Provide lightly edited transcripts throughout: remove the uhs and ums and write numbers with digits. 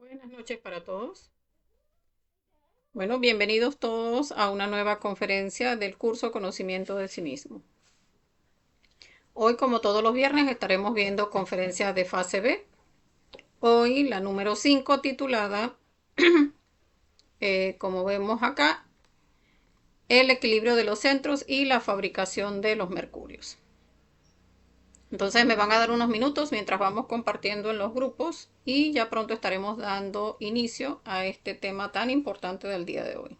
Buenas noches para todos. Bueno, bienvenidos todos a una nueva conferencia del curso Conocimiento de sí mismo. Hoy, como todos los viernes, estaremos viendo conferencias de fase B. Hoy la número 5 titulada, como vemos acá, el equilibrio de los centros y la fabricación de los mercurios. Entonces me van a dar unos minutos mientras vamos compartiendo en los grupos y ya pronto estaremos dando inicio a este tema tan importante del día de hoy.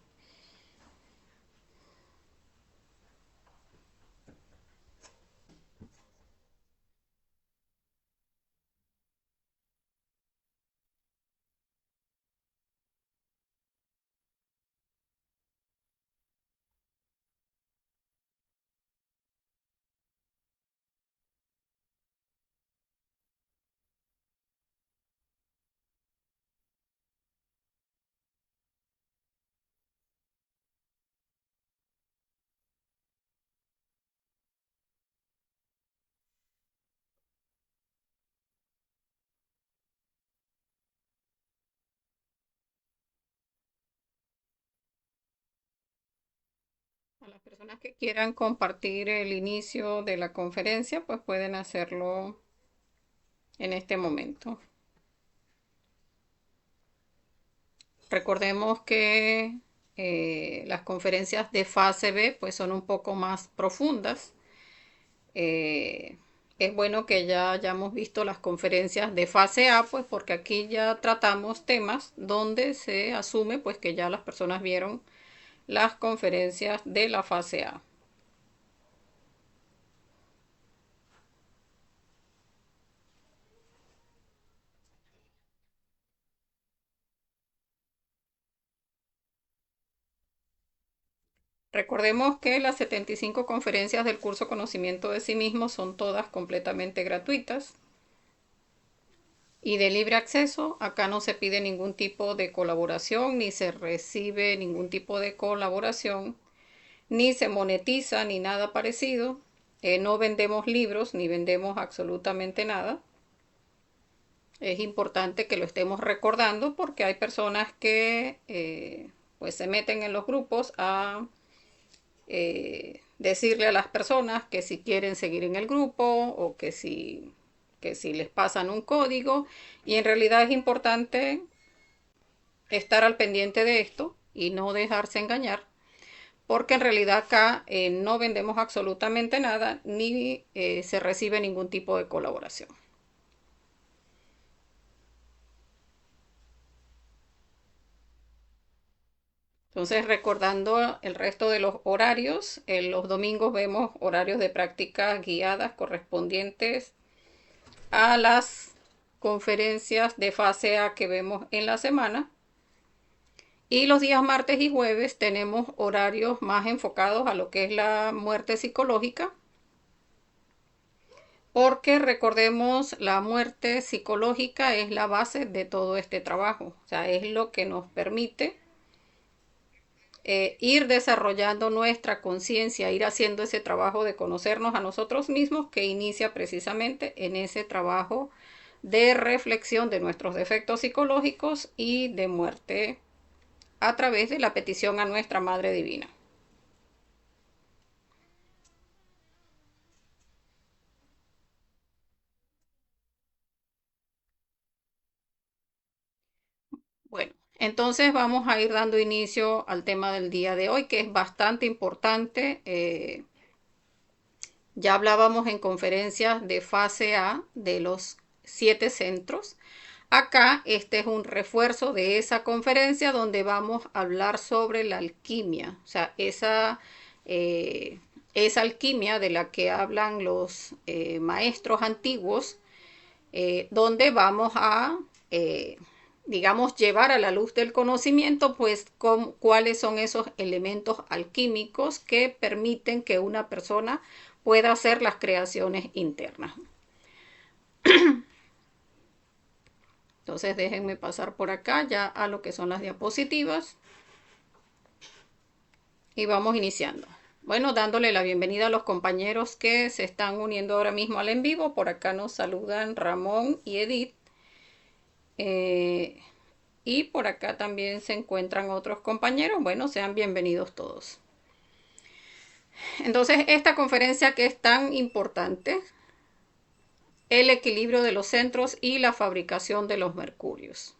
A las personas que quieran compartir el inicio de la conferencia, pues pueden hacerlo en este momento. Recordemos que las conferencias de fase B pues son un poco más profundas. Es bueno que ya hayamos visto las conferencias de fase A, pues porque aquí ya tratamos temas donde se asume pues que ya las personas vieron las conferencias de la fase A. Recordemos que las 75 conferencias del curso Conocimiento de sí mismo son todas completamente gratuitas y de libre acceso. Acá no se pide ningún tipo de colaboración, ni se recibe ningún tipo de colaboración, ni se monetiza, ni nada parecido. No vendemos libros, ni vendemos absolutamente nada. Es importante que lo estemos recordando porque hay personas que pues se meten en los grupos a decirle a las personas que si quieren seguir en el grupo o que si les pasan un código, y en realidad es importante estar al pendiente de esto y no dejarse engañar, porque en realidad acá no vendemos absolutamente nada ni se recibe ningún tipo de colaboración. Entonces, recordando el resto de los horarios, en los domingos vemos horarios de prácticas guiadas correspondientes a las conferencias de fase A que vemos en la semana. Y los días martes y jueves tenemos horarios más enfocados a lo que es la muerte psicológica, porque recordemos, la muerte psicológica es la base de todo este trabajo. O sea, es lo que nos permite ir desarrollando nuestra conciencia, ir haciendo ese trabajo de conocernos a nosotros mismos que inicia precisamente en ese trabajo de reflexión de nuestros defectos psicológicos y de muerte a través de la petición a nuestra Madre Divina. Bueno, entonces vamos a ir dando inicio al tema del día de hoy, que es bastante importante. Ya hablábamos en conferencias de fase A de los 7 centros. Acá este es un refuerzo de esa conferencia donde vamos a hablar sobre la alquimia, o sea, esa alquimia de la que hablan los maestros antiguos, donde vamos a, digamos, llevar a la luz del conocimiento, pues, cuáles son esos elementos alquímicos que permiten que una persona pueda hacer las creaciones internas. Entonces déjenme pasar por acá ya a lo que son las diapositivas y vamos iniciando. Bueno, dándole la bienvenida a los compañeros que se están uniendo ahora mismo al en vivo. Por acá nos saludan Ramón y Edith. y por acá también se encuentran otros compañeros. Bueno, sean bienvenidos todos. Entonces, esta conferencia que es tan importante, el equilibrio de los centros y la fabricación de los mercurios.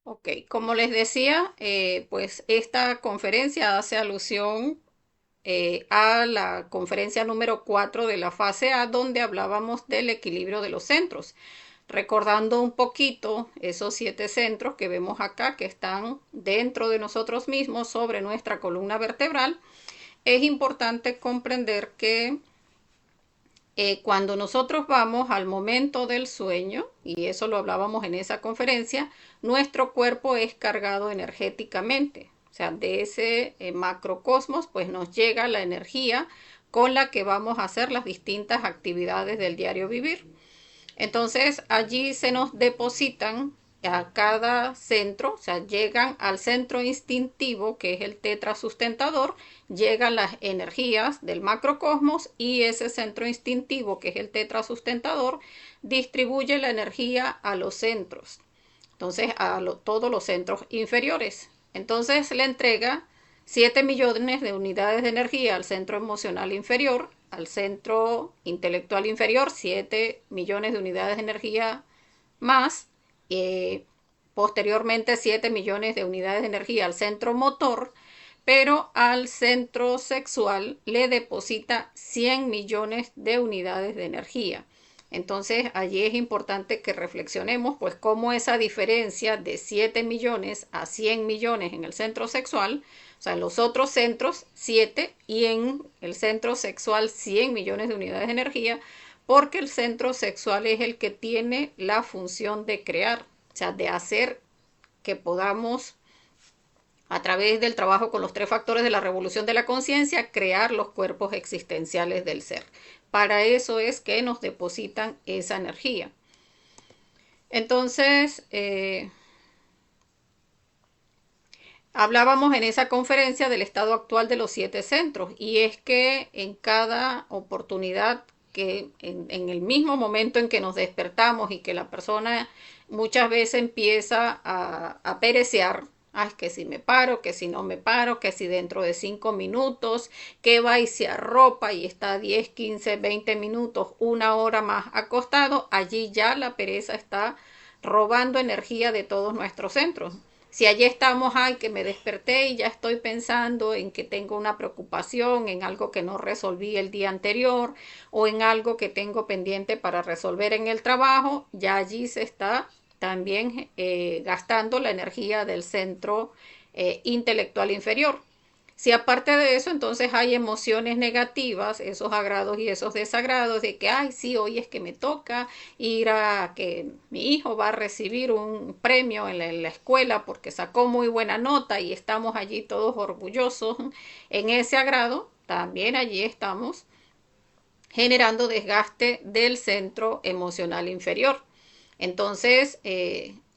Ok, como les decía, pues esta conferencia hace alusión a la conferencia número 4 de la fase A, donde hablábamos del equilibrio de los centros. Recordando un poquito esos 7 centros que vemos acá, que están dentro de nosotros mismos, sobre nuestra columna vertebral, es importante comprender que cuando nosotros vamos al momento del sueño, y eso lo hablábamos en esa conferencia, nuestro cuerpo es cargado energéticamente. O sea, de ese macrocosmos, pues nos llega la energía con la que vamos a hacer las distintas actividades del diario vivir. Entonces allí se nos depositan a cada centro, o sea, llegan al centro instintivo, que es el tetrasustentador, llegan las energías del macrocosmos y ese centro instintivo, que es el tetrasustentador, distribuye la energía a los centros, entonces todos los centros inferiores. Entonces le entrega 7 millones de unidades de energía al centro emocional inferior, al centro intelectual inferior, 7 millones de unidades de energía más, posteriormente 7 millones de unidades de energía al centro motor, pero al centro sexual le deposita 100 millones de unidades de energía. Entonces allí es importante que reflexionemos pues cómo esa diferencia de 7 millones a 100 millones en el centro sexual, o sea, en los otros centros 7 y en el centro sexual 100 millones de unidades de energía, porque el centro sexual es el que tiene la función de crear, o sea, de hacer que podamos, a través del trabajo con los 3 factores de la revolución de la conciencia, crear los cuerpos existenciales del ser. Para eso es que nos depositan esa energía. Entonces, hablábamos en esa conferencia del estado actual de los 7 centros, y es que en cada oportunidad, que en el mismo momento en que nos despertamos y que la persona muchas veces empieza a perecear, ay, que si me paro, que si no me paro, que si dentro de 5 minutos, que va y se arropa y está 10, 15, 20 minutos, 1 hora más acostado, allí ya la pereza está robando energía de todos nuestros centros. Si allí estamos, ay, que me desperté y ya estoy pensando en que tengo una preocupación, en algo que no resolví el día anterior o en algo que tengo pendiente para resolver en el trabajo, ya allí se está también gastando la energía del centro intelectual inferior. Si aparte de eso, entonces hay emociones negativas, esos agrados y esos desagrados, de que, ay, sí, hoy es que me toca ir a que mi hijo va a recibir un premio en la escuela porque sacó muy buena nota y estamos allí todos orgullosos en ese agrado, también allí estamos generando desgaste del centro emocional inferior. Entonces,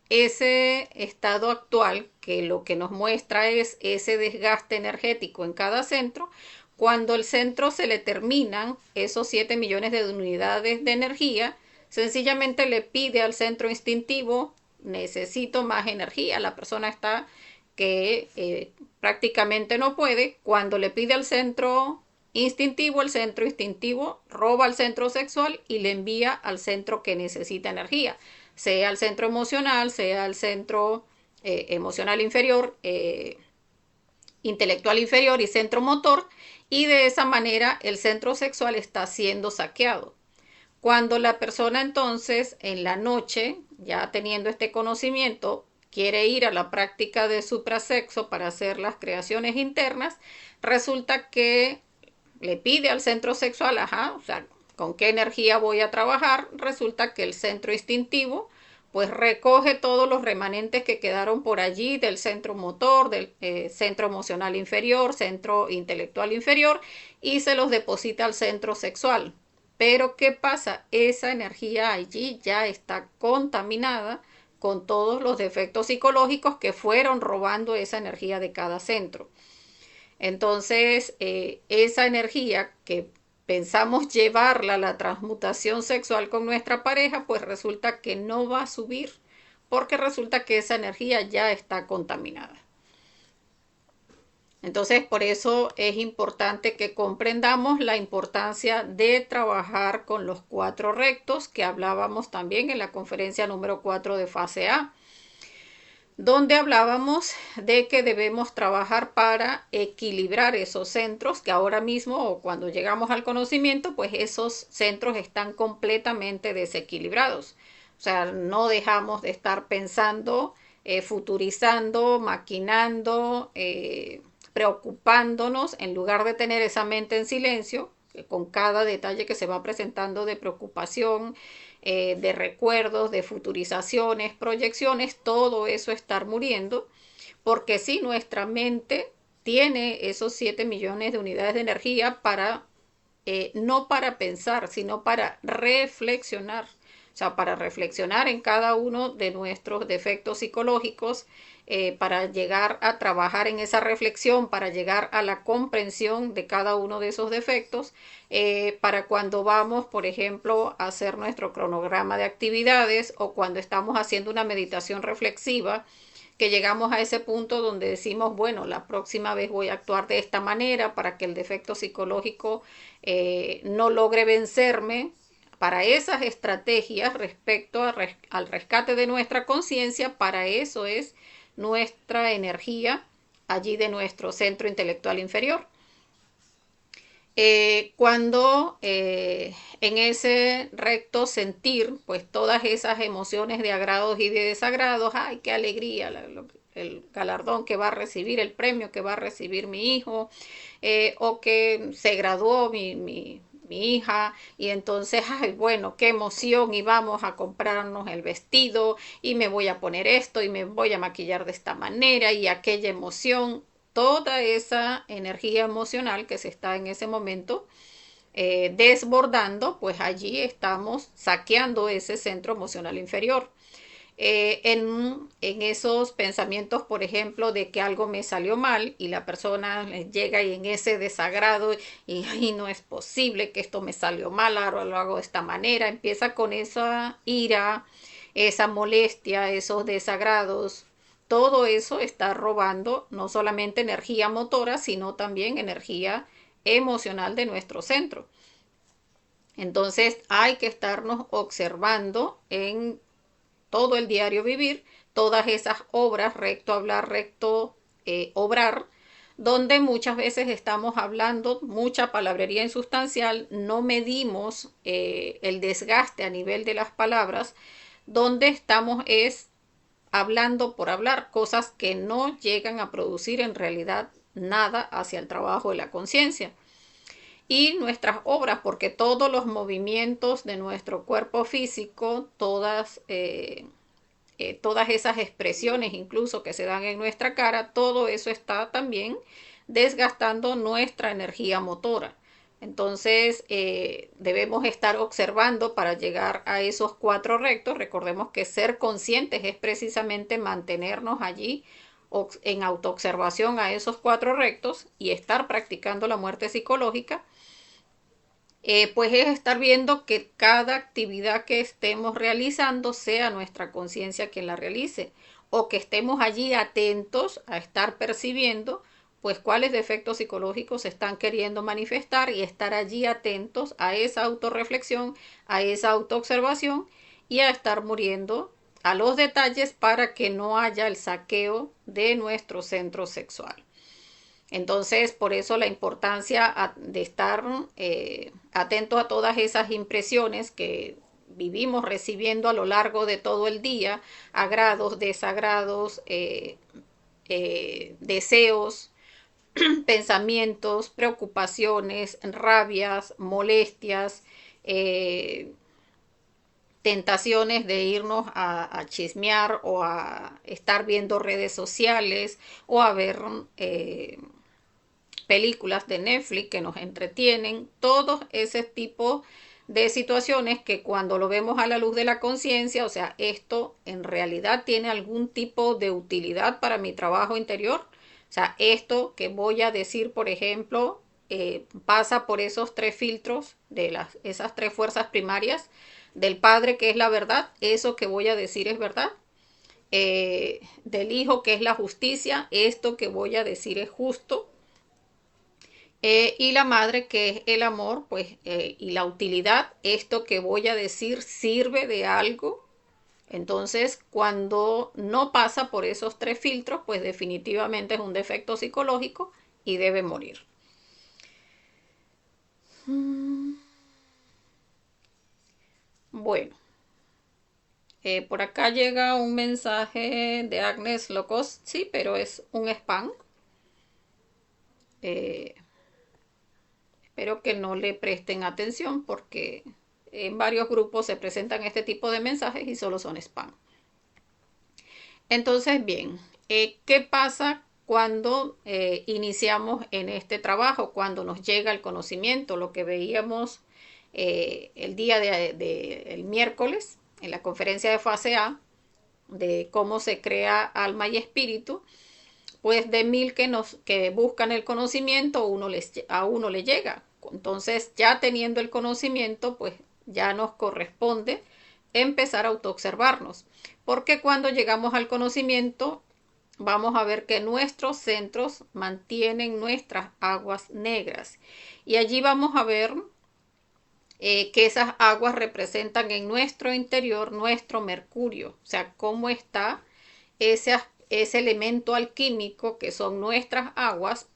ese estado actual, que lo que nos muestra es ese desgaste energético en cada centro, cuando el centro se le terminan esos 7 millones de unidades de energía, sencillamente le pide al centro instintivo, necesito más energía. La persona está que prácticamente no puede. Cuando le pide al centro instintivo, el centro instintivo roba al centro sexual y le envía al centro que necesita energía, sea el centro emocional, sea el centro emocional inferior, intelectual inferior y centro motor, y de esa manera el centro sexual está siendo saqueado. Cuando la persona entonces en la noche, ya teniendo este conocimiento, quiere ir a la práctica de suprasexo para hacer las creaciones internas, resulta que le pide al centro sexual, ajá, o sea, ¿con qué energía voy a trabajar? Resulta que el centro instintivo pues recoge todos los remanentes que quedaron por allí del centro motor, del centro emocional inferior, centro intelectual inferior, y se los deposita al centro sexual. Pero ¿qué pasa? Esa energía allí ya está contaminada con todos los defectos psicológicos que fueron robando esa energía de cada centro. Entonces, esa energía que pensamos llevarla a la transmutación sexual con nuestra pareja, pues resulta que no va a subir, porque resulta que esa energía ya está contaminada. Entonces, por eso es importante que comprendamos la importancia de trabajar con los 4 rectos que hablábamos también en la conferencia número 4 de fase A, donde hablábamos de que debemos trabajar para equilibrar esos centros que ahora mismo o cuando llegamos al conocimiento, pues esos centros están completamente desequilibrados. O sea, no dejamos de estar pensando, futurizando, maquinando, preocupándonos en lugar de tener esa mente en silencio, con cada detalle que se va presentando de preocupación, de recuerdos, de futurizaciones, proyecciones, todo eso estar muriendo, porque si nuestra mente tiene esos 7 millones de unidades de energía para, no para pensar, sino para reflexionar. O sea, para reflexionar en cada uno de nuestros defectos psicológicos, para llegar a trabajar en esa reflexión, para llegar a la comprensión de cada uno de esos defectos, para cuando vamos, por ejemplo, a hacer nuestro cronograma de actividades o cuando estamos haciendo una meditación reflexiva, que llegamos a ese punto donde decimos, bueno, la próxima vez voy a actuar de esta manera para que el defecto psicológico no logre vencerme. Para esas estrategias respecto al rescate de nuestra conciencia, para eso es nuestra energía allí de nuestro centro intelectual inferior. Cuando en ese recto sentir, pues todas esas emociones de agrados y de desagrados, ay, qué alegría, el galardón que va a recibir, el premio que va a recibir mi hijo, o que se graduó mi hija, y entonces, ay, bueno, qué emoción, y vamos a comprarnos el vestido, y me voy a poner esto, y me voy a maquillar de esta manera, y aquella emoción, toda esa energía emocional que se está en ese momento desbordando, pues allí estamos saqueando ese centro emocional inferior. En esos pensamientos, por ejemplo, de que algo me salió mal y la persona llega y en ese desagrado y ay, no es posible que esto me salió mal, ahora lo hago de esta manera, empieza con esa ira, esa molestia, esos desagrados. Todo eso está robando no solamente energía motora, sino también energía emocional de nuestro centro. Entonces hay que estarnos observando en todo el diario vivir, todas esas obras, recto hablar, recto obrar, donde muchas veces estamos hablando mucha palabrería insustancial, no medimos el desgaste a nivel de las palabras, donde estamos es hablando por hablar, cosas que no llegan a producir en realidad nada hacia el trabajo de la conciencia. Y nuestras obras, porque todos los movimientos de nuestro cuerpo físico, todas esas expresiones incluso que se dan en nuestra cara, todo eso está también desgastando nuestra energía motora. Entonces debemos estar observando para llegar a esos 4 rectos. Recordemos que ser conscientes es precisamente mantenernos allí en autoobservación a esos 4 rectos y estar practicando la muerte psicológica. Pues es estar viendo que cada actividad que estemos realizando sea nuestra conciencia quien la realice o que estemos allí atentos a estar percibiendo pues cuáles defectos psicológicos se están queriendo manifestar y estar allí atentos a esa autorreflexión, a esa autoobservación y a estar muriendo a los detalles para que no haya el saqueo de nuestro centro sexual. Entonces, por eso la importancia de estar atentos a todas esas impresiones que vivimos recibiendo a lo largo de todo el día, agrados, desagrados, deseos, pensamientos, preocupaciones, rabias, molestias, tentaciones de irnos a chismear o a estar viendo redes sociales o a ver películas de Netflix que nos entretienen, todo ese tipo de situaciones que cuando lo vemos a la luz de la conciencia, o sea, esto en realidad tiene algún tipo de utilidad para mi trabajo interior. O sea, esto que voy a decir, por ejemplo, pasa por esos tres filtros de esas tres fuerzas primarias del Padre, que es la verdad. Eso que voy a decir es verdad. Del Hijo, que es la justicia. Esto que voy a decir es justo. Y la madre, que es el amor, pues, y la utilidad, esto que voy a decir sirve de algo. Entonces, cuando no pasa por esos tres filtros, pues definitivamente es un defecto psicológico y debe morir. Bueno, por acá llega un mensaje de Agnes Locos, sí, pero es un spam. Eh, Espero que no le presten atención porque en varios grupos se presentan este tipo de mensajes y solo son spam. Entonces, bien, ¿qué pasa cuando iniciamos en este trabajo? Cuando nos llega el conocimiento, lo que veíamos el día el miércoles en la conferencia de fase A, de cómo se crea alma y espíritu, pues de mil que buscan el conocimiento, a uno le llega. Entonces, ya teniendo el conocimiento, pues ya nos corresponde empezar a autoobservarnos. Porque cuando llegamos al conocimiento, vamos a ver que nuestros centros mantienen nuestras aguas negras. Y allí vamos a ver que esas aguas representan en nuestro interior nuestro mercurio. O sea, cómo está ese, ese elemento alquímico que son nuestras aguas,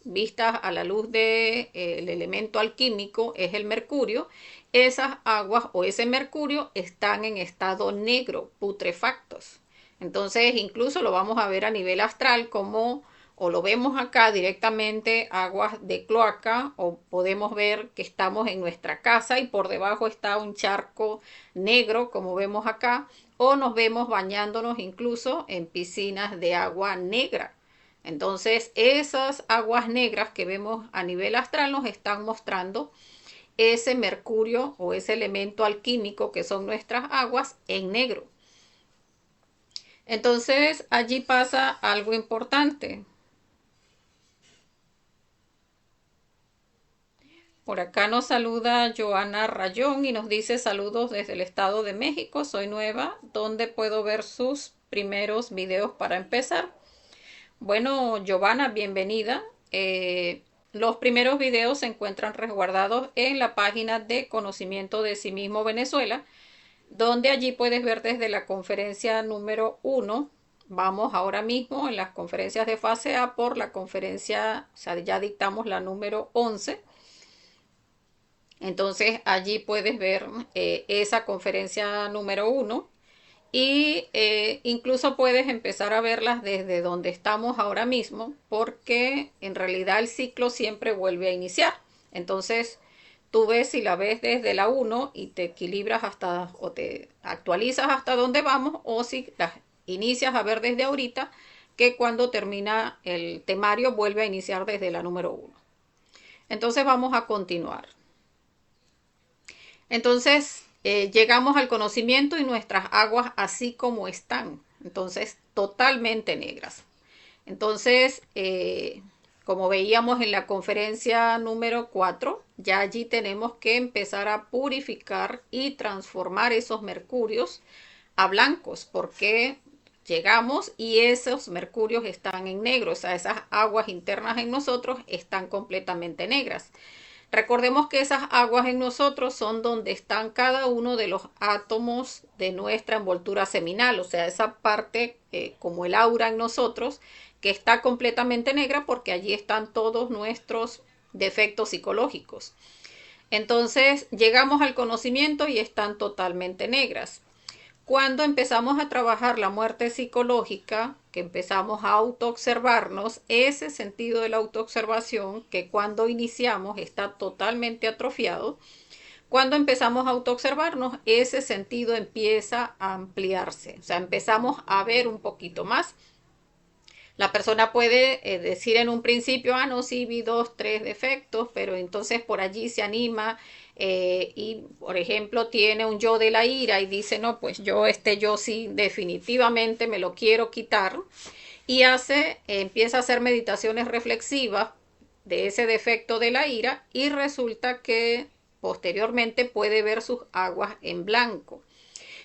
vistas a la luz del elemento alquímico, es el mercurio. Esas aguas o ese mercurio están en estado negro, putrefactos. Entonces, incluso lo vamos a ver a nivel astral como, o lo vemos acá directamente, aguas de cloaca, o podemos ver que estamos en nuestra casa y por debajo está un charco negro, como vemos acá, o nos vemos bañándonos incluso en piscinas de agua negra. Entonces, esas aguas negras que vemos a nivel astral nos están mostrando ese mercurio o ese elemento alquímico que son nuestras aguas en negro. Entonces, allí pasa algo importante. Por acá nos saluda Joana Rayón y nos dice saludos desde el Estado de México. Soy nueva. ¿Dónde puedo ver sus primeros videos para empezar? Bueno, Giovanna, bienvenida. Los primeros videos se encuentran resguardados en la página de Conocimiento de Sí Mismo Venezuela, donde allí puedes ver desde la conferencia número 1. Vamos ahora mismo en las conferencias de fase A por la conferencia, o sea, ya dictamos la número 11. Entonces allí puedes ver esa conferencia número 1 y incluso puedes empezar a verlas desde donde estamos ahora mismo porque en realidad el ciclo siempre vuelve a iniciar. Entonces tú ves si la ves desde la 1 y te equilibras hasta o te actualizas hasta donde vamos, o si las inicias a ver desde ahorita, que cuando termina el temario vuelve a iniciar desde la número 1. Entonces vamos a continuar. Entonces, llegamos al conocimiento y nuestras aguas así como están. Entonces, totalmente negras. Entonces, como veíamos en la conferencia número 4, ya allí tenemos que empezar a purificar y transformar esos mercurios a blancos, porque llegamos y esos mercurios están en negro, o sea, esas aguas internas en nosotros están completamente negras. Recordemos que esas aguas en nosotros son donde están cada uno de los átomos de nuestra envoltura seminal, o sea, esa parte como el aura en nosotros, que está completamente negra porque allí están todos nuestros defectos psicológicos. Entonces llegamos al conocimiento y están totalmente negras. Cuando empezamos a trabajar la muerte psicológica, que empezamos a autoobservarnos, ese sentido de la autoobservación, que cuando iniciamos está totalmente atrofiado, cuando empezamos a autoobservarnos, ese sentido empieza a ampliarse. O sea, empezamos a ver un poquito más. La persona puede decir en un principio, ah, no, sí, vi 2, 3 defectos, pero entonces por allí se anima y por ejemplo tiene un yo de la ira y dice, no, pues yo este yo sí definitivamente me lo quiero quitar, y empieza a hacer meditaciones reflexivas de ese defecto de la ira, y resulta que posteriormente puede ver sus aguas en blanco.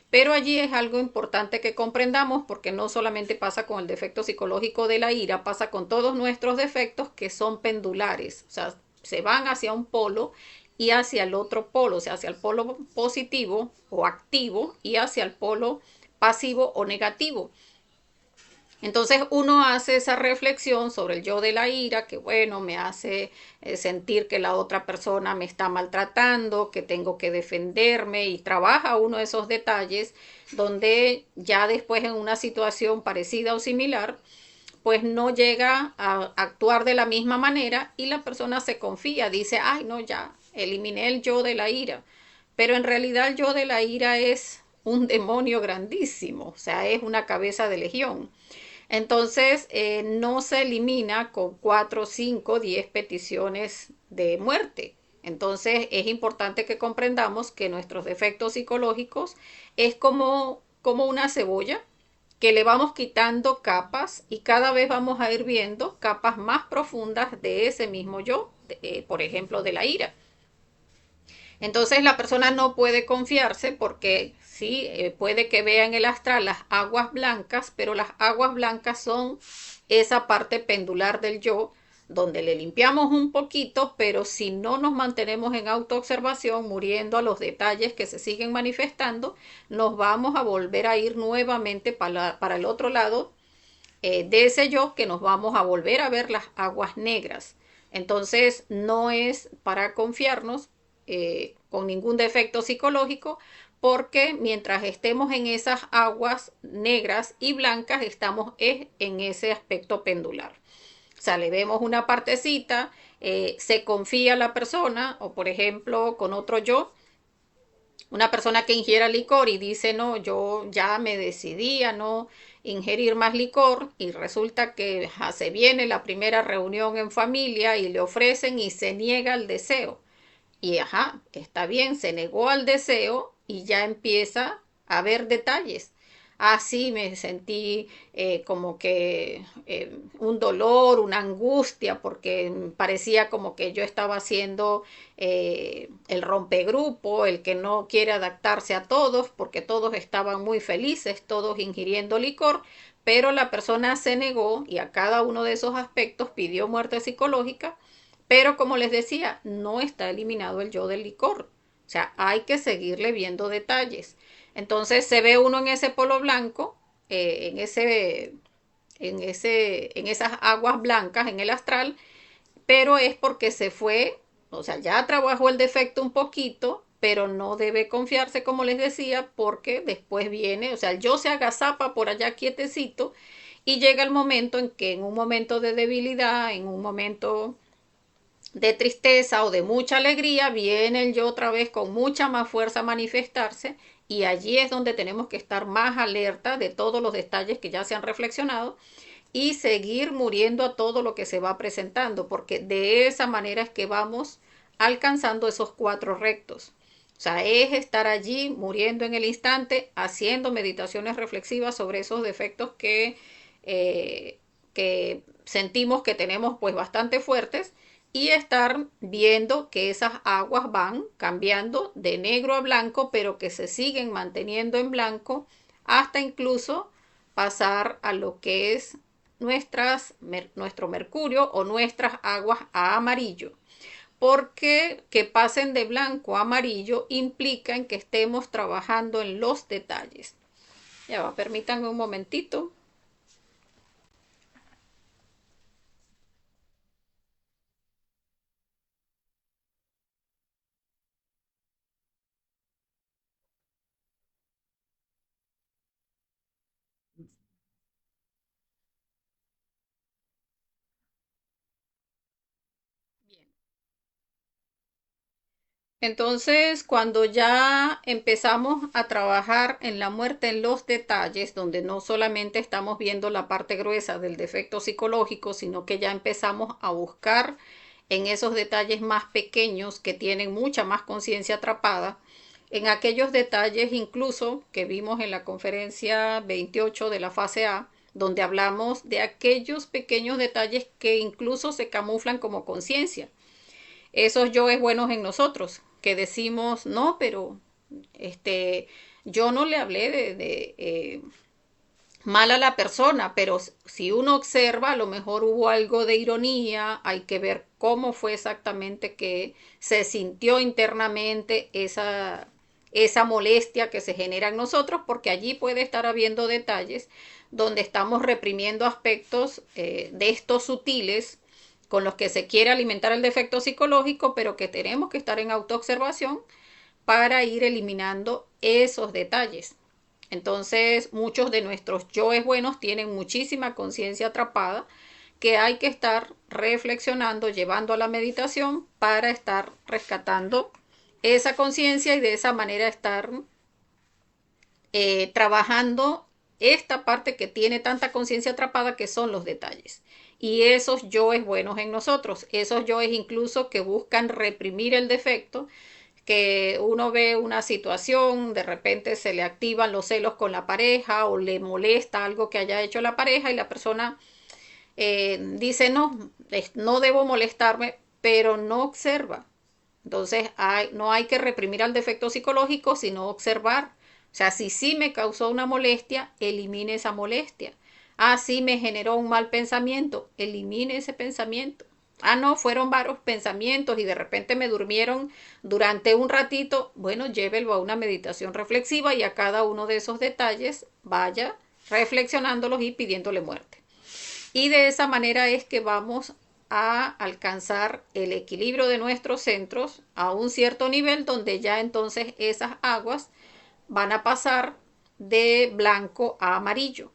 Pero allí es algo importante que comprendamos, porque no solamente pasa con el defecto psicológico de la ira, pasa con todos nuestros defectos que son pendulares, o sea, se van hacia un polo y hacia el otro polo, o sea, hacia el polo positivo o activo y hacia el polo pasivo o negativo. Entonces uno hace esa reflexión sobre el yo de la ira, que bueno, me hace sentir que la otra persona me está maltratando, que tengo que defenderme, y trabaja uno de esos detalles donde ya después en una situación parecida o similar, pues no llega a actuar de la misma manera y la persona se confía, dice, ay no, ya eliminé el yo de la ira, pero en realidad el yo de la ira es un demonio grandísimo, o sea, es una cabeza de legión. Entonces, no se elimina con 4, 5, 10 peticiones de muerte. Entonces, es importante que comprendamos que nuestros defectos psicológicos es como una cebolla que le vamos quitando capas, y cada vez vamos a ir viendo capas más profundas de ese mismo yo, por ejemplo, de la ira. Entonces la persona no puede confiarse porque sí, puede que vea en el astral las aguas blancas, pero las aguas blancas son esa parte pendular del yo, donde le limpiamos un poquito, pero si no nos mantenemos en autoobservación, muriendo a los detalles que se siguen manifestando, nos vamos a volver a ir nuevamente para el otro lado de ese yo, que nos vamos a volver a ver las aguas negras. Entonces no es para confiarnos con ningún defecto psicológico, porque mientras estemos en esas aguas negras y blancas, estamos en ese aspecto pendular. O sea, le vemos una partecita, se confía la persona, o por ejemplo con otro yo, una persona que ingiera licor y dice, no, yo ya me decidí a no ingerir más licor, y resulta que se viene la primera reunión en familia y le ofrecen y se niega al deseo. Y ajá, está bien, se negó al deseo y ya empieza a ver detalles. Así me sentí como que un dolor, una angustia, porque parecía como que yo estaba haciendo el rompegrupo, el que no quiere adaptarse a todos, porque todos estaban muy felices, todos ingiriendo licor, pero la persona se negó y a cada uno de esos aspectos pidió muerte psicológica. Pero como les decía, no está eliminado el yo del licor. O sea, hay que seguirle viendo detalles. Entonces se ve uno en ese polo blanco, en esas aguas blancas en el astral, pero es porque se fue, o sea, ya trabajó el defecto un poquito, pero no debe confiarse, como les decía, porque después viene, o sea, el yo se agazapa por allá quietecito, y llega el momento en que en un momento de debilidad, en un momento de tristeza o de mucha alegría, viene el yo otra vez con mucha más fuerza a manifestarse, y allí es donde tenemos que estar más alerta de todos los detalles que ya se han reflexionado y seguir muriendo a todo lo que se va presentando, porque de esa manera es que vamos alcanzando esos 4 rectos. O sea, es estar allí muriendo en el instante, haciendo meditaciones reflexivas sobre esos defectos que sentimos que tenemos pues bastante fuertes, y estar viendo que esas aguas van cambiando de negro a blanco, pero que se siguen manteniendo en blanco hasta incluso pasar a lo que es nuestro mercurio o nuestras aguas a amarillo. Porque que pasen de blanco a amarillo implica en que estemos trabajando en los detalles. Ya va, permítanme un momentito. Bien. Entonces, cuando ya empezamos a trabajar en la muerte en los detalles, donde no solamente estamos viendo la parte gruesa del defecto psicológico, sino que ya empezamos a buscar en esos detalles más pequeños que tienen mucha más conciencia atrapada, en aquellos detalles incluso que vimos en la conferencia 28 de la fase A, donde hablamos de aquellos pequeños detalles que incluso se camuflan como conciencia. Esos yoes buenos en nosotros, que decimos, no, pero yo no le hablé de mal a la persona, pero si uno observa, a lo mejor hubo algo de ironía, hay que ver cómo fue exactamente que se sintió internamente esa molestia que se genera en nosotros, porque allí puede estar habiendo detalles donde estamos reprimiendo aspectos de estos sutiles con los que se quiere alimentar el defecto psicológico, pero que tenemos que estar en autoobservación para ir eliminando esos detalles. Entonces, muchos de nuestros yoes buenos tienen muchísima conciencia atrapada que hay que estar reflexionando, llevando a la meditación para estar rescatando esa conciencia y de esa manera estar trabajando esta parte que tiene tanta conciencia atrapada, que son los detalles. Y esos yoes buenos en nosotros, esos yoes incluso que buscan reprimir el defecto, que uno ve una situación, de repente se le activan los celos con la pareja o le molesta algo que haya hecho la pareja y la persona dice no debo molestarme, pero no observa. Entonces no hay que reprimir al defecto psicológico, sino observar. O sea, si sí me causó una molestia, elimine esa molestia. Ah, sí me generó un mal pensamiento, elimine ese pensamiento. Ah, no, fueron varios pensamientos y de repente me durmieron durante un ratito. Bueno, llévelo a una meditación reflexiva y a cada uno de esos detalles vaya reflexionándolos y pidiéndole muerte. Y de esa manera es que vamos a alcanzar el equilibrio de nuestros centros a un cierto nivel donde ya entonces esas aguas van a pasar de blanco a amarillo.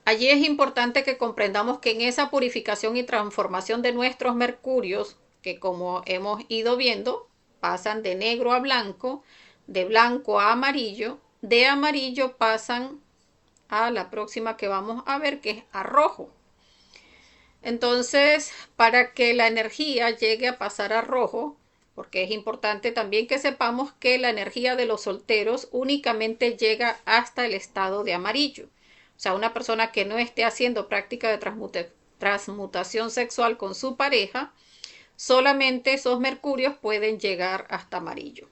Allí es importante que comprendamos que en esa purificación y transformación de nuestros mercurios, que como hemos ido viendo, pasan de negro a blanco, de blanco a amarillo, de amarillo pasan a la próxima que vamos a ver, que es a rojo. Entonces, para que la energía llegue a pasar a rojo, porque es importante también que sepamos que la energía de los solteros únicamente llega hasta el estado de amarillo. O sea, una persona que no esté haciendo práctica de transmutación sexual con su pareja, solamente esos mercurios pueden llegar hasta amarillo.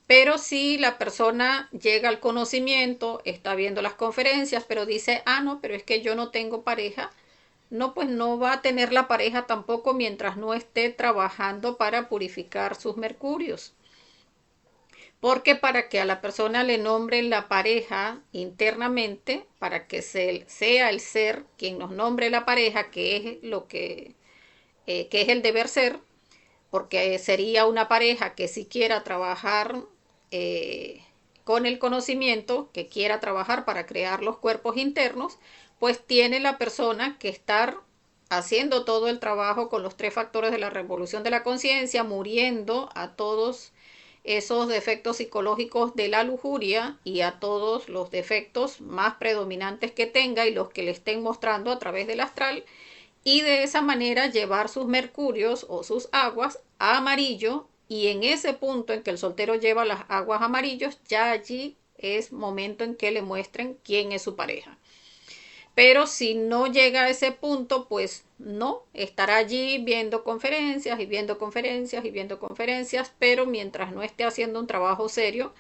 Pero si la persona llega al conocimiento, está viendo las conferencias, pero dice, no, pero es que yo no tengo pareja, no, pues no va a tener la pareja tampoco mientras no esté trabajando para purificar sus mercurios. Porque para que a la persona le nombren la pareja internamente, para que sea el ser quien nos nombre la pareja, que es lo que es el deber ser, porque sería una pareja que si quiera trabajar con el conocimiento, que quiera trabajar para crear los cuerpos internos, pues tiene la persona que estar haciendo todo el trabajo con los 3 factores de la revolución de la conciencia, muriendo a todos esos defectos psicológicos de la lujuria y a todos los defectos más predominantes que tenga y los que le estén mostrando a través del astral, y de esa manera llevar sus mercurios o sus aguas a amarillo, y en ese punto en que el soltero lleva las aguas amarillos, ya allí es momento en que le muestren quién es su pareja. Pero si no llega a ese punto, pues no, estará allí viendo conferencias y viendo conferencias y viendo conferencias, pero mientras no esté haciendo un trabajo serio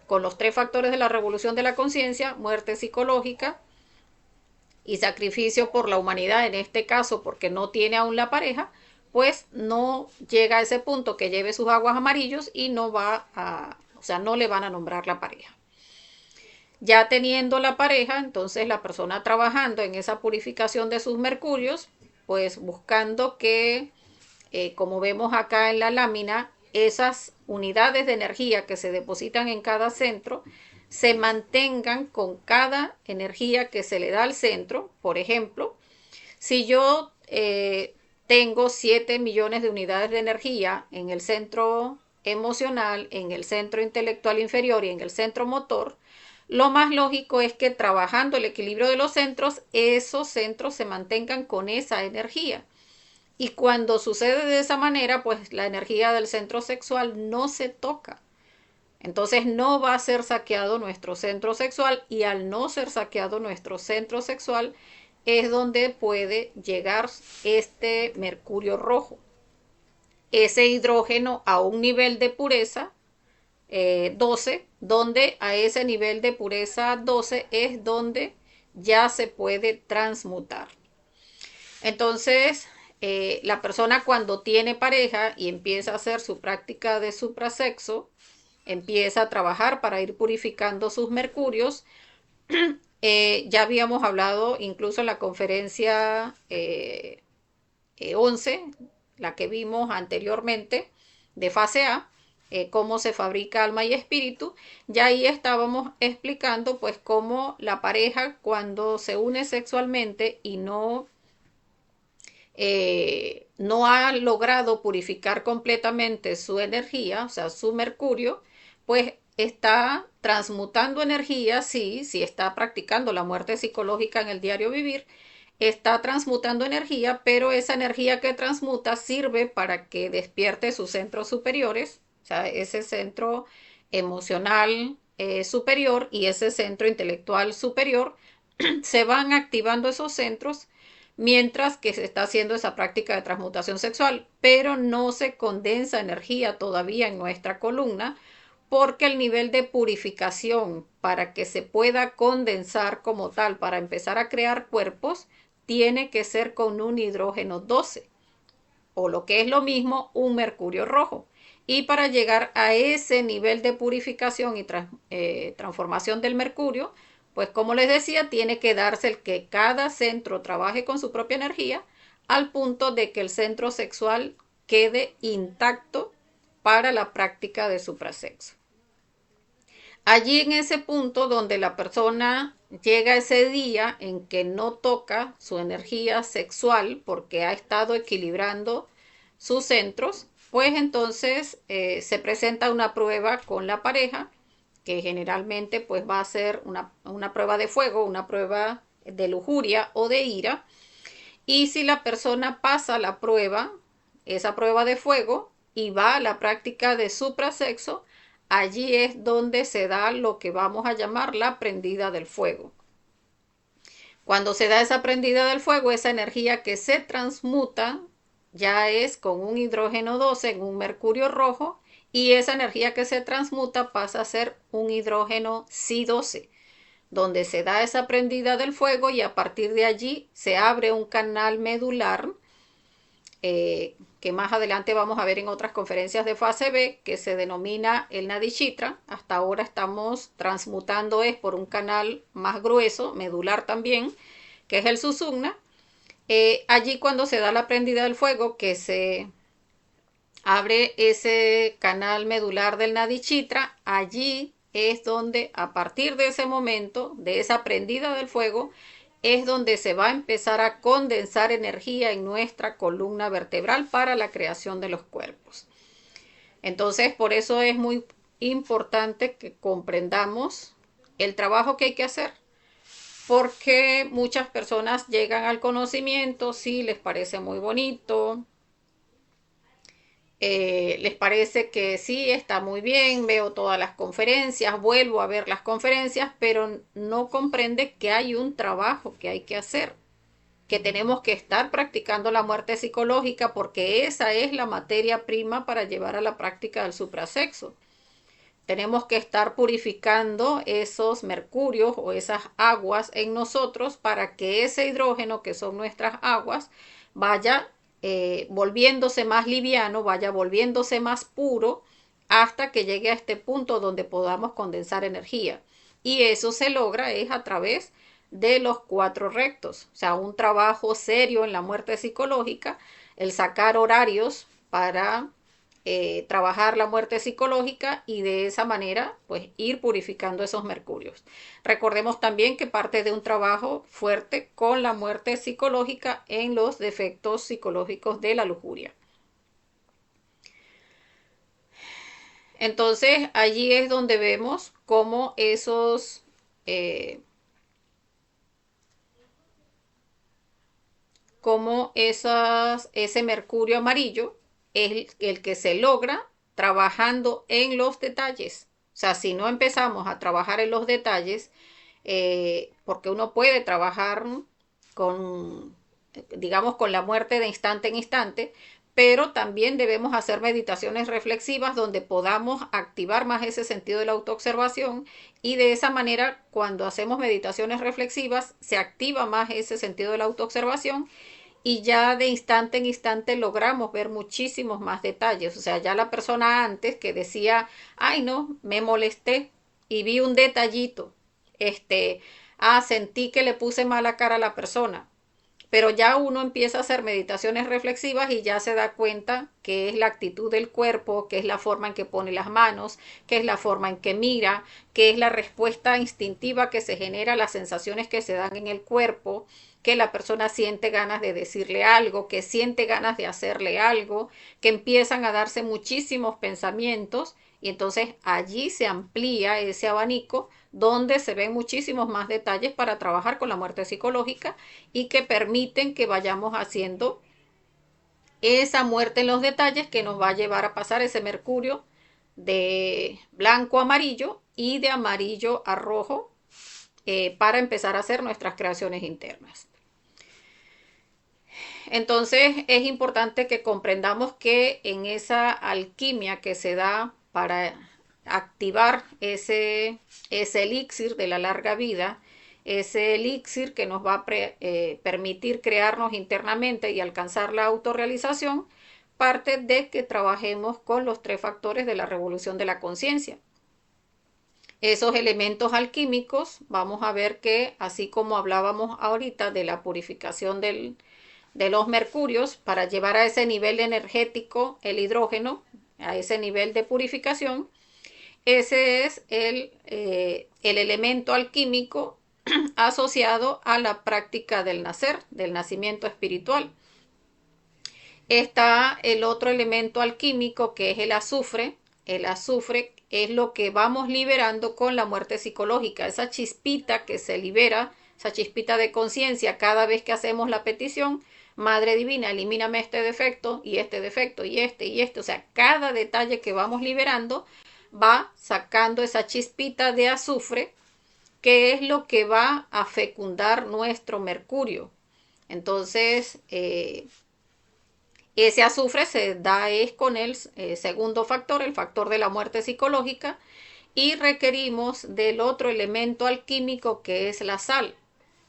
con los 3 factores de la revolución de la conciencia, muerte psicológica y sacrificio por la humanidad, en este caso porque no tiene aún la pareja, pues no llega a ese punto que lleve sus aguas amarillos y no le van a nombrar la pareja. Ya teniendo la pareja, entonces la persona trabajando en esa purificación de sus mercurios, pues buscando que, como vemos acá en la lámina, esas unidades de energía que se depositan en cada centro se mantengan con cada energía que se le da al centro. Por ejemplo, si yo tengo 7 millones de unidades de energía en el centro emocional, en el centro intelectual inferior y en el centro motor, lo más lógico es que trabajando el equilibrio de los centros, esos centros se mantengan con esa energía. Y cuando sucede de esa manera, pues la energía del centro sexual no se toca. Entonces no va a ser saqueado nuestro centro sexual, y al no ser saqueado nuestro centro sexual es donde puede llegar este mercurio rojo, ese hidrógeno a un nivel de pureza 12, donde a ese nivel de pureza 12 es donde ya se puede transmutar. Entonces, la persona cuando tiene pareja y empieza a hacer su práctica de suprasexo, empieza a trabajar para ir purificando sus mercurios. Ya habíamos hablado incluso en la conferencia 11, la que vimos anteriormente, de fase A, cómo se fabrica alma y espíritu. Ya ahí estábamos explicando pues cómo la pareja cuando se une sexualmente y no ha logrado purificar completamente su energía, o sea, su mercurio, pues está transmutando energía, sí, sí está practicando la muerte psicológica en el diario vivir, está transmutando energía, pero esa energía que transmuta sirve para que despierte sus centros superiores, o sea, ese centro emocional superior y ese centro intelectual superior, se van activando esos centros mientras que se está haciendo esa práctica de transmutación sexual, pero no se condensa energía todavía en nuestra columna, porque el nivel de purificación para que se pueda condensar como tal, para empezar a crear cuerpos, tiene que ser con un hidrógeno 12, o lo que es lo mismo, un mercurio rojo. Y para llegar a ese nivel de purificación y transformación del mercurio, pues como les decía, tiene que darse el que cada centro trabaje con su propia energía al punto de que el centro sexual quede intacto para la práctica de suprasexo. Allí en ese punto donde la persona llega ese día en que no toca su energía sexual porque ha estado equilibrando sus centros, pues entonces se presenta una prueba con la pareja, que generalmente pues va a ser una prueba de fuego, una prueba de lujuria o de ira. Y si la persona pasa la prueba, esa prueba de fuego, y va a la práctica de suprasexo, allí es donde se da lo que vamos a llamar la prendida del fuego. Cuando se da esa prendida del fuego, esa energía que se transmuta ya es con un hidrógeno 12 en un mercurio rojo, y esa energía que se transmuta pasa a ser un hidrógeno Si12, donde se da esa prendida del fuego, y a partir de allí se abre un canal medular que más adelante vamos a ver en otras conferencias de fase B, que se denomina el Nadishitra. Hasta ahora estamos transmutando es por un canal más grueso, medular también, que es el Susumna. Allí cuando se da la prendida del fuego, que se abre ese canal medular del Nadishitra, allí es donde a partir de ese momento, de esa prendida del fuego, es donde se va a empezar a condensar energía en nuestra columna vertebral para la creación de los cuerpos. Entonces, por eso es muy importante que comprendamos el trabajo que hay que hacer, porque muchas personas llegan al conocimiento, sí, les parece muy bonito, les parece que sí, está muy bien, veo todas las conferencias, vuelvo a ver las conferencias, pero no comprende que hay un trabajo que hay que hacer, que tenemos que estar practicando la muerte psicológica, porque esa es la materia prima para llevar a la práctica del suprasexo. Tenemos que estar purificando esos mercurios o esas aguas en nosotros para que ese hidrógeno, que son nuestras aguas, vaya volviéndose más liviano, vaya volviéndose más puro, hasta que llegue a este punto donde podamos condensar energía. Y eso se logra es a través de los 4 rectos, o sea, un trabajo serio en la muerte psicológica, el sacar horarios para trabajar la muerte psicológica, y de esa manera pues ir purificando esos mercurios. Recordemos también que parte de un trabajo fuerte con la muerte psicológica en los defectos psicológicos de la lujuria. Entonces allí es donde vemos cómo cómo ese mercurio amarillo es el que se logra trabajando en los detalles. O sea, si no empezamos a trabajar en los detalles, porque uno puede trabajar con, digamos, con la muerte de instante en instante, pero también debemos hacer meditaciones reflexivas donde podamos activar más ese sentido de la autoobservación y de esa manera cuando hacemos meditaciones reflexivas se activa más ese sentido de la autoobservación y ya de instante en instante logramos ver muchísimos más detalles. O sea, ya la persona antes que decía, ay no, me molesté y vi un detallito, este, sentí que le puse mala cara a la persona. Pero ya uno empieza a hacer meditaciones reflexivas y ya se da cuenta que es la actitud del cuerpo, que es la forma en que pone las manos, que es la forma en que mira, que es la respuesta instintiva que se genera, las sensaciones que se dan en el cuerpo, que la persona siente ganas de decirle algo, que siente ganas de hacerle algo, que empiezan a darse muchísimos pensamientos y entonces allí se amplía ese abanico donde se ven muchísimos más detalles para trabajar con la muerte psicológica y que permiten que vayamos haciendo esa muerte en los detalles que nos va a llevar a pasar ese mercurio de blanco a amarillo y de amarillo a rojo para empezar a hacer nuestras creaciones internas. Entonces es importante que comprendamos que en esa alquimia que se da para activar ese elixir de la larga vida, ese elixir que nos va a permitir crearnos internamente y alcanzar la autorrealización, parte de que trabajemos con los 3 factores de la revolución de la conciencia. Esos elementos alquímicos, vamos a ver que así como hablábamos ahorita de la purificación de los mercurios para llevar a ese nivel energético el hidrógeno, a ese nivel de purificación, ese es el elemento alquímico asociado a la práctica del nacer, del nacimiento espiritual. Está el otro elemento alquímico que es el azufre. El azufre es lo que vamos liberando con la muerte psicológica, esa chispita que se libera, esa chispita de conciencia cada vez que hacemos la petición. Madre Divina, elimíname este defecto y este defecto y este. O sea, cada detalle que vamos liberando va sacando esa chispita de azufre que es lo que va a fecundar nuestro mercurio. Entonces, ese azufre se da es con el segundo factor, el factor de la muerte psicológica, y requerimos del otro elemento alquímico que es la sal.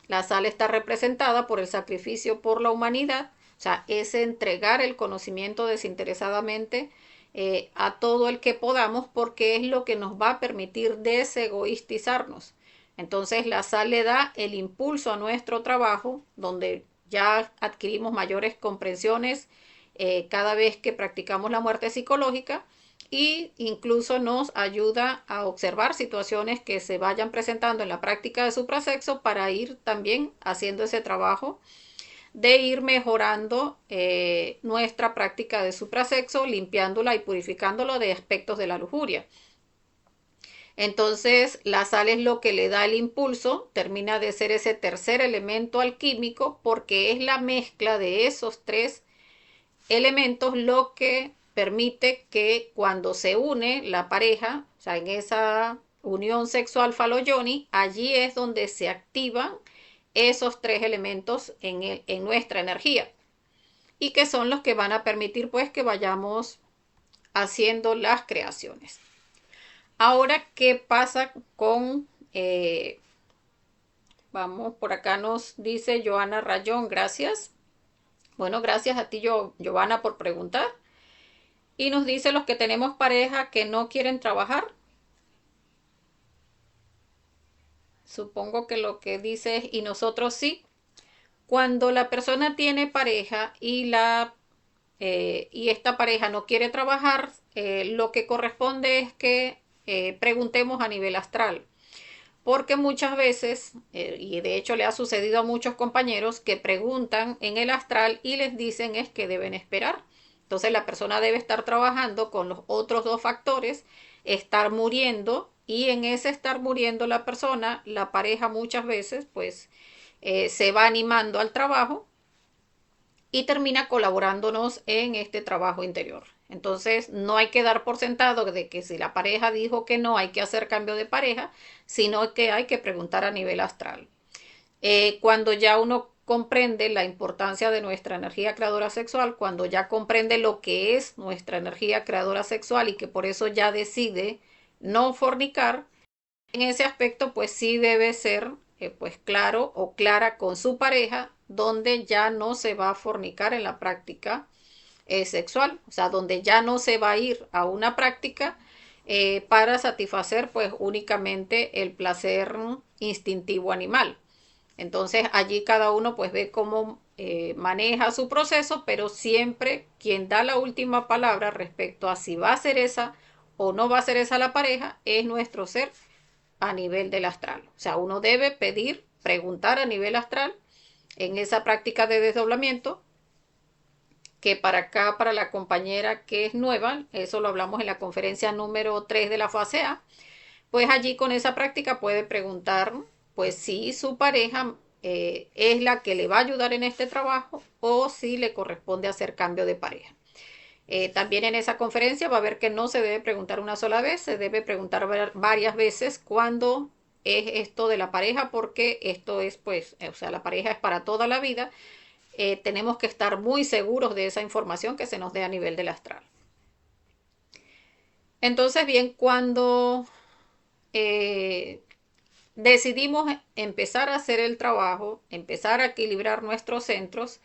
La sal está representada por el sacrificio por la humanidad, o sea, es entregar el conocimiento desinteresadamente a todo el que podamos porque es lo que nos va a permitir desegoístizarnos. Entonces la sal le da el impulso a nuestro trabajo, donde ya adquirimos mayores comprensiones cada vez que practicamos la muerte psicológica y incluso nos ayuda a observar situaciones que se vayan presentando en la práctica de suprasexo para ir también haciendo ese trabajo de ir mejorando nuestra práctica de suprasexo, limpiándola y purificándola de aspectos de la lujuria. Entonces la sal es lo que le da el impulso, termina de ser ese tercer elemento alquímico porque es la mezcla de esos 3 elementos lo que permite que cuando se une la pareja, o sea, en esa unión sexual falo-yoni, allí es donde se activan esos 3 elementos en nuestra energía y que son los que van a permitir pues que vayamos haciendo las creaciones. Ahora, ¿qué pasa con... vamos, por acá nos dice Joana Rayón, gracias. Bueno, gracias a ti, Giovanna, por preguntar. Y nos dice los que tenemos pareja que no quieren trabajar. Supongo que lo que dice es, y nosotros sí. Cuando la persona tiene pareja y esta pareja no quiere trabajar, lo que corresponde es que preguntemos a nivel astral. Porque muchas veces, y de hecho le ha sucedido a muchos compañeros que preguntan en el astral y les dicen es que deben esperar. Entonces la persona debe estar trabajando con los otros 2 factores, estar muriendo y en ese estar muriendo la persona, la pareja muchas veces pues se va animando al trabajo y termina colaborándonos en este trabajo interior. Entonces, no hay que dar por sentado de que si la pareja dijo que no, hay que hacer cambio de pareja, sino que hay que preguntar a nivel astral. Cuando ya uno comprende la importancia de nuestra energía creadora sexual, cuando ya comprende lo que es nuestra energía creadora sexual y que por eso ya decide no fornicar, en ese aspecto pues sí debe ser pues claro o clara con su pareja, donde ya no se va a fornicar en la práctica sexual, o sea, donde ya no se va a ir a una práctica para satisfacer pues únicamente el placer instintivo animal. Entonces allí cada uno pues ve cómo maneja su proceso, pero siempre quien da la última palabra respecto a si va a ser esa o no va a ser esa la pareja es nuestro ser a nivel del astral. O sea, uno debe pedir, preguntar a nivel astral en esa práctica de desdoblamiento, que para acá, para la compañera que es nueva, eso lo hablamos en la conferencia número 3 de la fase A, pues allí con esa práctica puede preguntar, pues si su pareja es la que le va a ayudar en este trabajo o si le corresponde hacer cambio de pareja. También en esa conferencia va a ver que no se debe preguntar una sola vez, se debe preguntar varias veces cuándo es esto de la pareja, porque esto es pues, o sea, la pareja es para toda la vida. Tenemos que estar muy seguros de esa información que se nos dé a nivel del astral. Entonces, bien, cuando eh, decidimos empezar a hacer el trabajo, empezar a equilibrar nuestros centros,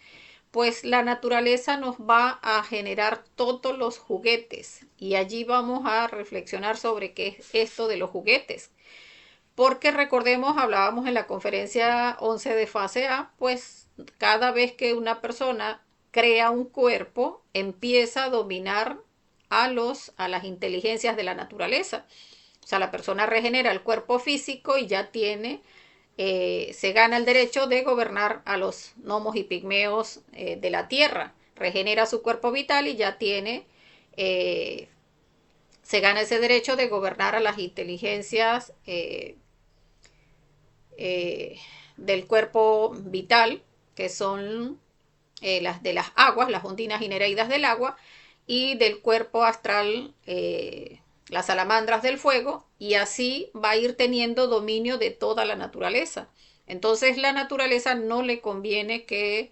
pues la naturaleza nos va a generar todos los juguetes y allí vamos a reflexionar sobre qué es esto de los juguetes. Porque recordemos, hablábamos en la conferencia 11 de fase A, pues cada vez que una persona crea un cuerpo, empieza a dominar a las inteligencias de la naturaleza. O sea, la persona regenera el cuerpo físico y ya tiene, se gana el derecho de gobernar a los gnomos y pigmeos de la tierra. Regenera su cuerpo vital y ya tiene, se gana ese derecho de gobernar a las inteligencias del cuerpo vital, que son las de las aguas, las ondinas y nereidas del agua, y del cuerpo astral, las salamandras del fuego, y así va a ir teniendo dominio de toda la naturaleza. Entonces la naturaleza no le conviene que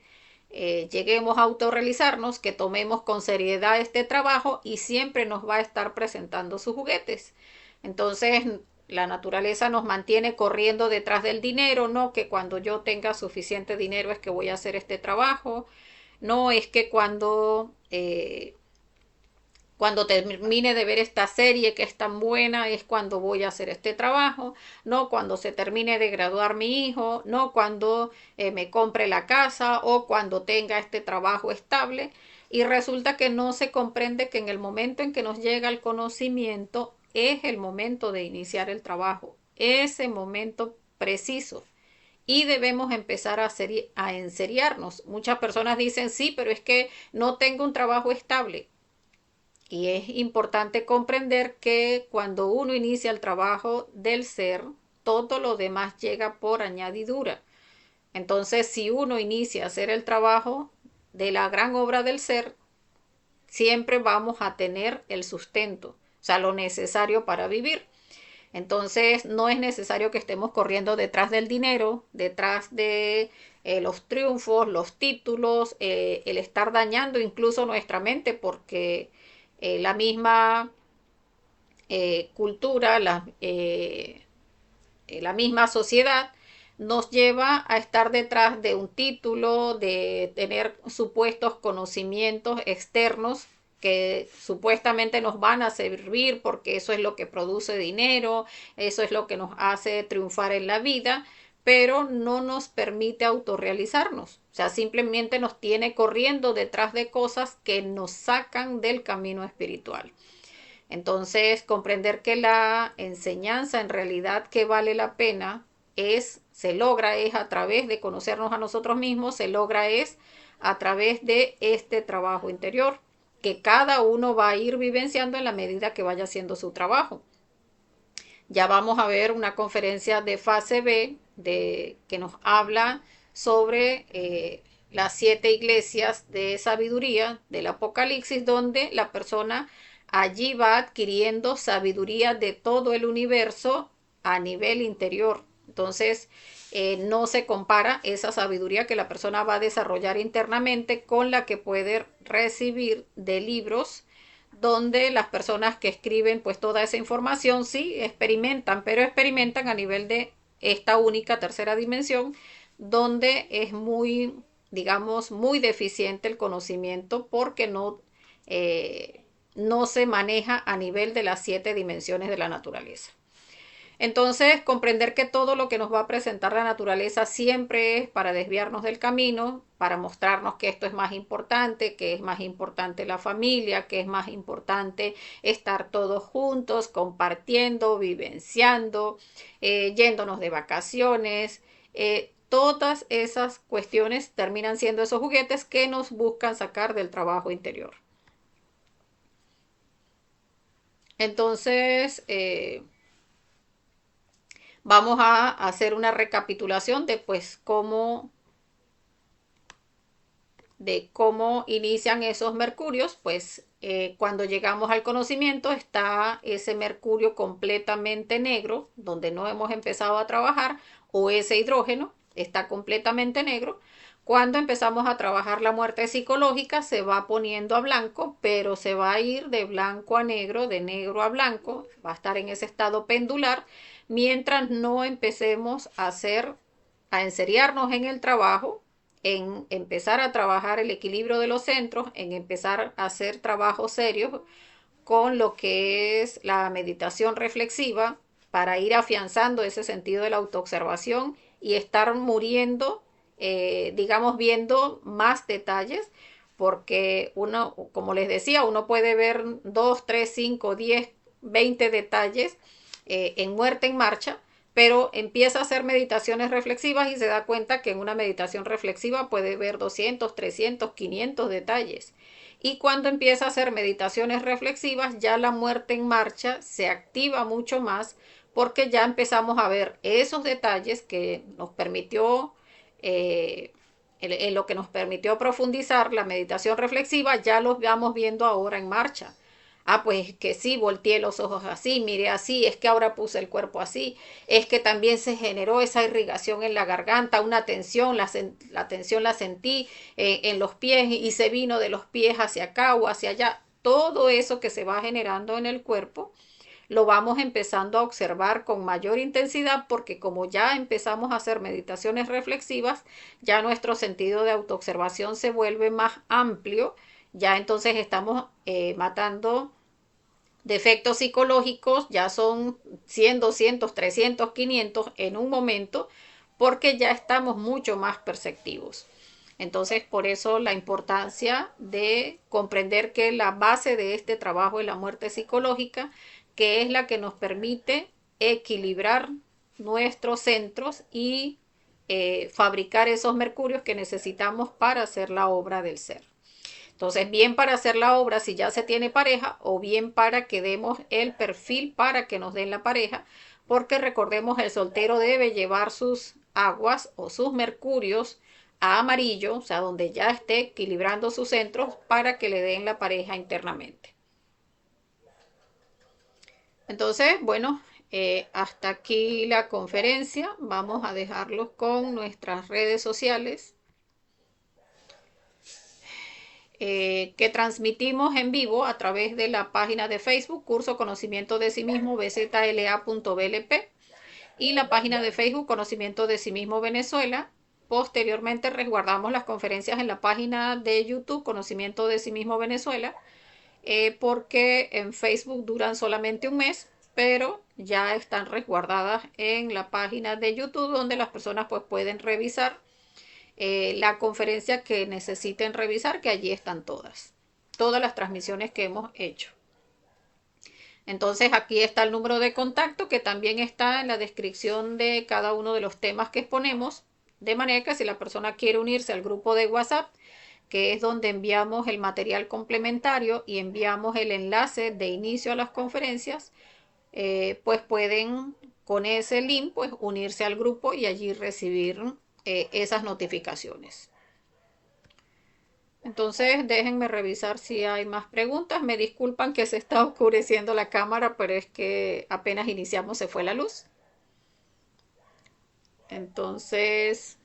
lleguemos a autorrealizarnos, que tomemos con seriedad este trabajo y siempre nos va a estar presentando sus juguetes. Entonces la naturaleza nos mantiene corriendo detrás del dinero, no que cuando yo tenga suficiente dinero es que voy a hacer este trabajo, no es que cuando termine de ver esta serie que es tan buena es cuando voy a hacer este trabajo, no cuando se termine de graduar mi hijo, no cuando me compre la casa o cuando tenga este trabajo estable. Y resulta que no se comprende que en el momento en que nos llega el conocimiento es el momento de iniciar el trabajo, ese momento preciso. Y debemos empezar a enseriarnos. Muchas personas dicen, sí, pero es que no tengo un trabajo estable. Y es importante comprender que cuando uno inicia el trabajo del ser, todo lo demás llega por añadidura. Entonces, si uno inicia a hacer el trabajo de la gran obra del ser, siempre vamos a tener el sustento, o sea, lo necesario para vivir. Entonces, no es necesario que estemos corriendo detrás del dinero, detrás de los triunfos, los títulos, el estar dañando incluso nuestra mente, porque la misma cultura, la misma sociedad nos lleva a estar detrás de un título, de tener supuestos conocimientos externos que supuestamente nos van a servir porque eso es lo que produce dinero, eso es lo que nos hace triunfar en la vida, pero no nos permite autorrealizarnos. O sea, simplemente nos tiene corriendo detrás de cosas que nos sacan del camino espiritual. Entonces, comprender que la enseñanza en realidad que vale la pena se logra es a través de conocernos a nosotros mismos, se logra es a través de este trabajo interior, que cada uno va a ir vivenciando en la medida que vaya haciendo su trabajo. Ya vamos a ver una conferencia de fase B que nos habla sobre las 7 iglesias de sabiduría del Apocalipsis, donde la persona allí va adquiriendo sabiduría de todo el universo a nivel interior. Entonces, no se compara esa sabiduría que la persona va a desarrollar internamente con la que puede recibir de libros donde las personas que escriben pues toda esa información sí experimentan, pero experimentan a nivel de esta única tercera dimensión donde es muy, digamos, muy deficiente el conocimiento porque no se maneja a nivel de las 7 dimensiones de la naturaleza. Entonces, comprender que todo lo que nos va a presentar la naturaleza siempre es para desviarnos del camino, para mostrarnos que esto es más importante, que es más importante la familia, que es más importante estar todos juntos, compartiendo, vivenciando, yéndonos de vacaciones. Todas esas cuestiones terminan siendo esos juguetes que nos buscan sacar del trabajo interior. Entonces, vamos a hacer una recapitulación de cómo inician esos mercurios. Pues cuando llegamos al conocimiento está ese mercurio completamente negro, donde no hemos empezado a trabajar, o ese hidrógeno está completamente negro. Cuando empezamos a trabajar la muerte psicológica se va poniendo a blanco, pero se va a ir de blanco a negro, de negro a blanco, va a estar en ese estado pendular, mientras no empecemos a enseriarnos en el trabajo, en empezar a trabajar el equilibrio de los centros, en empezar a hacer trabajos serios con lo que es la meditación reflexiva para ir afianzando ese sentido de la autoobservación y estar muriendo, digamos, viendo más detalles, porque uno, como les decía, uno puede ver 2, 3, 5, 10, 20 detalles en muerte en marcha, pero empieza a hacer meditaciones reflexivas y se da cuenta que en una meditación reflexiva puede ver 200, 300, 500 detalles. Y cuando empieza a hacer meditaciones reflexivas, ya la muerte en marcha se activa mucho más porque ya empezamos a ver esos detalles que nos permitió, en lo que nos permitió profundizar la meditación reflexiva, ya los vamos viendo ahora en marcha. Ah, pues que sí, volteé los ojos así, miré así, es que ahora puse el cuerpo así, es que también se generó esa irrigación en la garganta, una tensión, la tensión la sentí en los pies y se vino de los pies hacia acá o hacia allá. Todo eso que se va generando en el cuerpo lo vamos empezando a observar con mayor intensidad porque como ya empezamos a hacer meditaciones reflexivas, ya nuestro sentido de autoobservación se vuelve más amplio, ya entonces estamos matando defectos psicológicos, ya son 100, 200, 300, 500 en un momento, porque ya estamos mucho más perceptivos. Entonces, por eso la importancia de comprender que la base de este trabajo es la muerte psicológica, que es la que nos permite equilibrar nuestros centros y fabricar esos mercurios que necesitamos para hacer la obra del ser. Entonces, bien para hacer la obra si ya se tiene pareja o bien para que demos el perfil para que nos den la pareja, porque recordemos el soltero debe llevar sus aguas o sus mercurios a amarillo, o sea, donde ya esté equilibrando sus centros para que le den la pareja internamente. Entonces, bueno, hasta aquí la conferencia. Vamos a dejarlos con nuestras redes sociales que transmitimos en vivo a través de la página de Facebook, Curso Conocimiento de Sí Mismo, bzla.blp, y la página de Facebook, Conocimiento de Sí Mismo Venezuela. Posteriormente resguardamos las conferencias en la página de YouTube, Conocimiento de Sí Mismo Venezuela, porque en Facebook duran solamente un mes, pero ya están resguardadas en la página de YouTube donde las personas pues pueden revisar la conferencia que necesiten revisar, que allí están todas las transmisiones que hemos hecho. Entonces aquí está el número de contacto que también está en la descripción de cada uno de los temas que exponemos, de manera que si la persona quiere unirse al grupo de WhatsApp, que es donde enviamos el material complementario y enviamos el enlace de inicio a las conferencias, pues pueden con ese link pues unirse al grupo y allí recibir esas notificaciones. Entonces, déjenme revisar si hay más preguntas. Me disculpan que se está oscureciendo la cámara, pero es que apenas iniciamos se fue la luz. Entonces,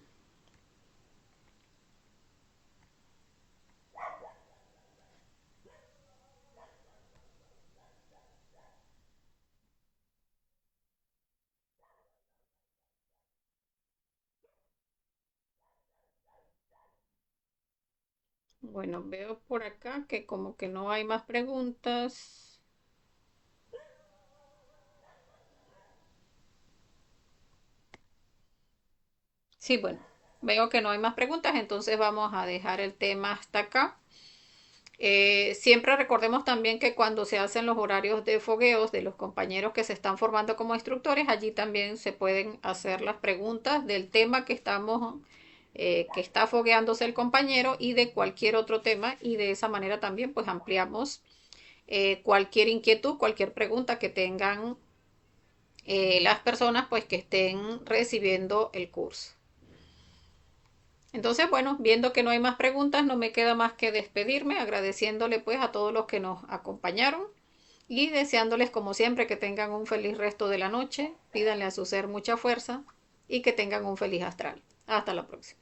bueno, veo por acá que como que no hay más preguntas. Sí, bueno, veo que no hay más preguntas, entonces vamos a dejar el tema hasta acá. Siempre recordemos también que cuando se hacen los horarios de fogueos de los compañeros que se están formando como instructores, allí también se pueden hacer las preguntas del tema que que está fogueándose el compañero y de cualquier otro tema, y de esa manera también pues ampliamos cualquier inquietud, cualquier pregunta que tengan las personas pues que estén recibiendo el curso. Entonces, bueno, viendo que no hay más preguntas, no me queda más que despedirme, agradeciéndole pues a todos los que nos acompañaron y deseándoles como siempre que tengan un feliz resto de la noche, pídanle a su ser mucha fuerza y que tengan un feliz astral. Hasta la próxima.